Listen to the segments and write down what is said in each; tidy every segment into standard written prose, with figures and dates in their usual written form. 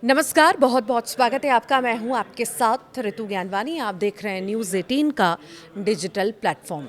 नमस्कार, बहुत बहुत स्वागत है आपका। मैं हूं आपके साथ ऋतु ज्ञानवानी। आप देख रहे हैं न्यूज़ 18 का डिजिटल प्लेटफॉर्म।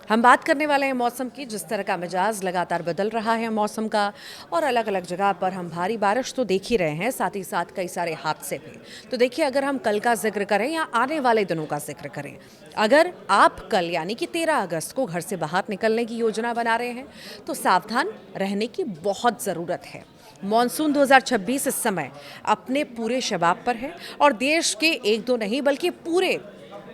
हम बात करने वाले हैं मौसम की। जिस तरह का मिजाज लगातार बदल रहा है मौसम का, और अलग अलग जगह पर हम भारी बारिश तो देख ही रहे हैं, साथ ही साथ कई सारे हादसे भी। तो देखिए, अगर हम कल का जिक्र करें या आने वाले दिनों का जिक्र करें, अगर आप कल यानी कि 13 अगस्त को घर से बाहर निकलने की योजना बना रहे हैं तो सावधान रहने की बहुत ज़रूरत है। मॉनसून 2026 इस समय अपने पूरे शबाब पर है, और देश के एक दो नहीं बल्कि पूरे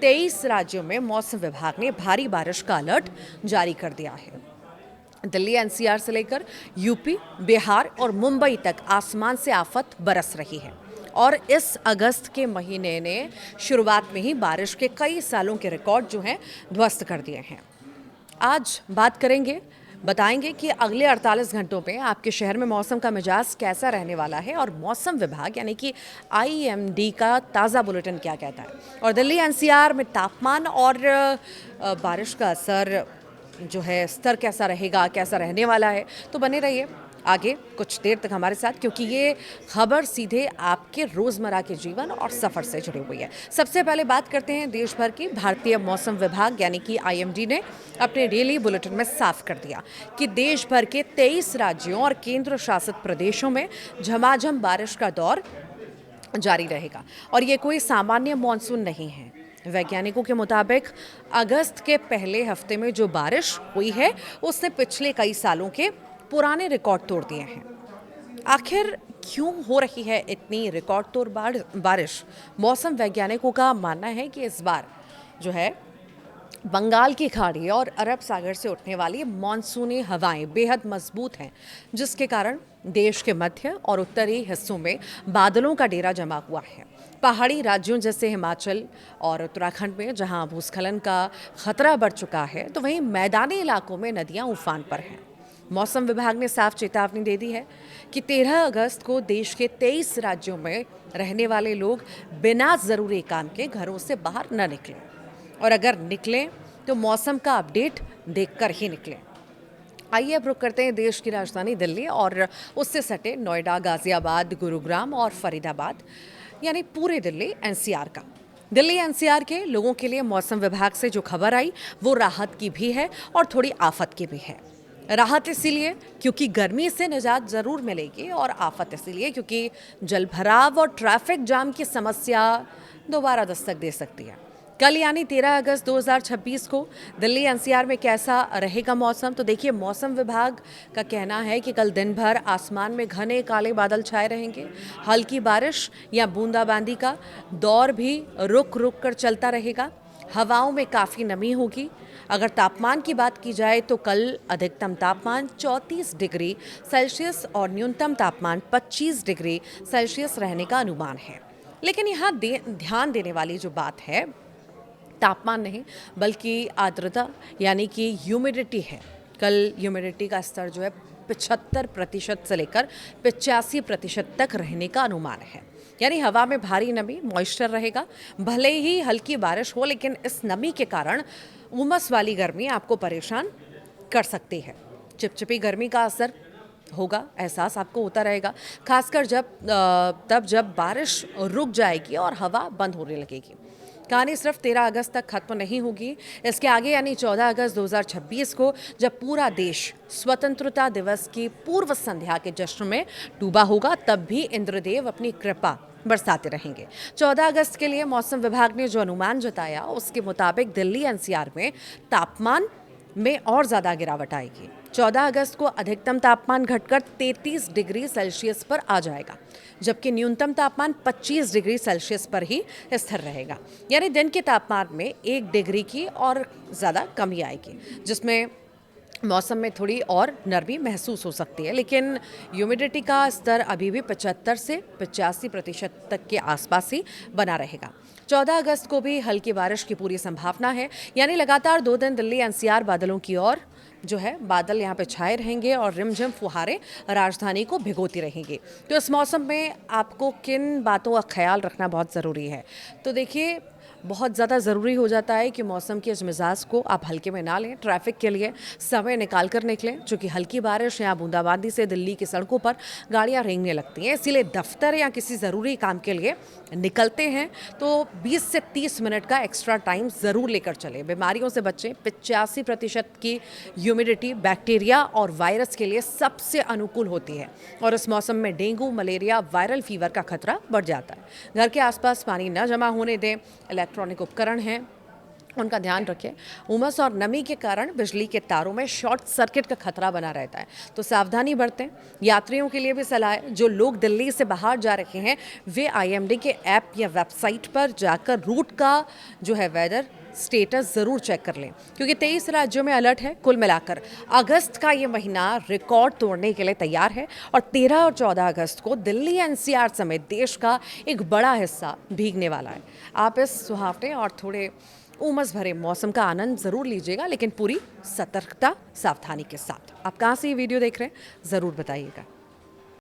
23 राज्यों में मौसम विभाग ने भारी बारिश का अलर्ट जारी कर दिया है। दिल्ली एनसीआर से लेकर यूपी, बिहार और मुंबई तक आसमान से आफत बरस रही है, और इस अगस्त के महीने ने शुरुआत में ही बारिश के कई सालों के रिकॉर्ड जो हैं ध्वस्त कर दिए हैं। आज बात करेंगे, बताएंगे कि अगले 48 घंटों में आपके शहर में मौसम का मिजाज कैसा रहने वाला है, और मौसम विभाग यानी कि आईएमडी का ताज़ा बुलेटिन क्या कहता है, और दिल्ली एनसीआर में तापमान और बारिश का असर जो है स्तर कैसा रहेगा, कैसा रहने वाला है। तो बने रहिए आगे कुछ देर तक हमारे साथ, क्योंकि ये खबर सीधे आपके रोजमर्रा के जीवन और सफर से जुड़ी हुई है। सबसे पहले बात करते हैं देश भर की। भारतीय मौसम विभाग यानी कि आईएमडी ने अपने डेली बुलेटिन में साफ कर दिया कि देश भर के 23 राज्यों और केंद्र शासित प्रदेशों में झमाझम बारिश का दौर जारी रहेगा, और ये कोई सामान्य मानसून नहीं है। वैज्ञानिकों के मुताबिक अगस्त के पहले हफ्ते में जो बारिश हुई है उसने पिछले कई सालों के पुराने रिकॉर्ड तोड़ दिए हैं। आखिर क्यों हो रही है इतनी रिकॉर्ड तोड़ बारिश? मौसम वैज्ञानिकों का मानना है कि इस बार जो है बंगाल की खाड़ी और अरब सागर से उठने वाली मानसूनी हवाएं बेहद मजबूत हैं, जिसके कारण देश के मध्य और उत्तरी हिस्सों में बादलों का डेरा जमा हुआ है। पहाड़ी राज्यों जैसे हिमाचल और उत्तराखंड में जहां भूस्खलन का खतरा बढ़ चुका है, तो वहीं मैदानी इलाकों में नदियां उफान पर हैं। मौसम विभाग ने साफ चेतावनी दे दी है कि 13 अगस्त को देश के 23 राज्यों में रहने वाले लोग बिना ज़रूरी काम के घरों से बाहर न निकलें, और अगर निकलें तो मौसम का अपडेट देखकर ही निकलें। आइए अब रुक करते हैं देश की राजधानी दिल्ली और उससे सटे नोएडा, गाजियाबाद, गुरुग्राम और फरीदाबाद, यानी पूरे दिल्ली एनसीआर का। दिल्ली एनसीआर के लोगों के लिए मौसम विभाग से जो खबर आई वो राहत की भी है और थोड़ी आफत की भी है। राहत इसीलिए क्योंकि गर्मी से निजात ज़रूर मिलेगी, और आफत इसीलिए क्योंकि जलभराव और ट्रैफिक जाम की समस्या दोबारा दस्तक दे सकती है। कल यानी 13 अगस्त 2026 को दिल्ली एनसीआर में कैसा रहेगा मौसम? तो देखिए, मौसम विभाग का कहना है कि कल दिन भर आसमान में घने काले बादल छाए रहेंगे। हल्की बारिश या बूंदाबांदी का दौर भी रुक रुक कर चलता रहेगा। हवाओं में काफ़ी नमी होगी। अगर तापमान की बात की जाए तो कल अधिकतम तापमान 34 डिग्री सेल्सियस और न्यूनतम तापमान 25 डिग्री सेल्सियस रहने का अनुमान है। लेकिन यहाँ ध्यान देने वाली जो बात है, तापमान नहीं बल्कि आर्द्रता यानी कि ह्यूमिडिटी है। कल ह्यूमिडिटी का स्तर जो है 75% से लेकर 85% तक रहने का अनुमान है, यानी हवा में भारी नमी, मॉइस्चर रहेगा। भले ही हल्की बारिश हो, लेकिन इस नमी के कारण उमस वाली गर्मी आपको परेशान कर सकती है। चिपचिपी गर्मी का असर होगा, एहसास आपको होता रहेगा, खासकर तब जब बारिश रुक जाएगी और हवा बंद होने लगेगी। कहानी सिर्फ 13 अगस्त तक खत्म नहीं होगी। इसके आगे यानी 14 अगस्त 2026 को जब पूरा देश स्वतंत्रता दिवस की पूर्व संध्या के जश्न में डूबा होगा, तब भी इंद्रदेव अपनी कृपा बरसाते रहेंगे। 14 अगस्त के लिए मौसम विभाग ने जो अनुमान जताया उसके मुताबिक दिल्ली एनसीआर में तापमान में और ज़्यादा गिरावट आएगी। 14 अगस्त को अधिकतम तापमान घटकर 33 डिग्री सेल्सियस पर आ जाएगा, जबकि न्यूनतम तापमान 25 डिग्री सेल्सियस पर ही स्थिर रहेगा। यानी दिन के तापमान में 1 डिग्री की और ज़्यादा कमी आएगी, जिसमें मौसम में थोड़ी और नरमी महसूस हो सकती है। लेकिन ह्यूमिडिटी का स्तर अभी भी 75 से 85% तक के आसपास ही बना रहेगा। 14 अगस्त को भी हल्की बारिश की पूरी संभावना है, यानी लगातार 2 दिन दिल्ली एनसीआर बादलों की ओर जो है बादल यहाँ पे छाए रहेंगे और रिमझिम फुहारें राजधानी को भिगोती रहेंगी। तो इस मौसम में आपको किन बातों का ख्याल रखना बहुत ज़रूरी है? तो देखिए, बहुत ज़्यादा ज़रूरी हो जाता है कि मौसम के इस मिजाज को आप हल्के में ना लें। ट्रैफिक के लिए समय निकाल कर निकलें, चूँकि हल्की बारिश या बूंदाबांदी से दिल्ली की सड़कों पर गाड़ियाँ रेंगने लगती हैं। इसीलिए दफ्तर या किसी ज़रूरी काम के लिए निकलते हैं तो 20 से 30 मिनट का एक्स्ट्रा टाइम ज़रूर लेकर चलें। बीमारियों से बचें। 85% की ह्यूमिडिटी बैक्टीरिया और वायरस के लिए सबसे अनुकूल होती है और इस मौसम में डेंगू, मलेरिया, वायरल फीवर का खतरा बढ़ जाता है। घर के आसपास पानी न जमा होने दें। इलेक्ट्रॉनिक उपकरण हैं, उनका ध्यान रखें। उमस और नमी के कारण बिजली के तारों में शॉर्ट सर्किट का खतरा बना रहता है, तो सावधानी बरतें। यात्रियों के लिए भी सलाह है, जो लोग दिल्ली से बाहर जा रहे हैं वे आईएमडी के ऐप या वेबसाइट पर जाकर रूट का जो है वेदर स्टेटस ज़रूर चेक कर लें, क्योंकि 23 राज्यों में अलर्ट है। कुल मिलाकर अगस्त का ये महीना रिकॉर्ड तोड़ने के लिए तैयार है और 13 और 14 अगस्त को दिल्ली एनसीआर समेत देश का एक बड़ा हिस्सा भीगने वाला है। आप इस सुहावने और थोड़े उमस भरे मौसम का आनंद ज़रूर लीजिएगा, लेकिन पूरी सतर्कता, सावधानी के साथ। आप कहाँ से ये वीडियो देख रहे हैं ज़रूर बताइएगा।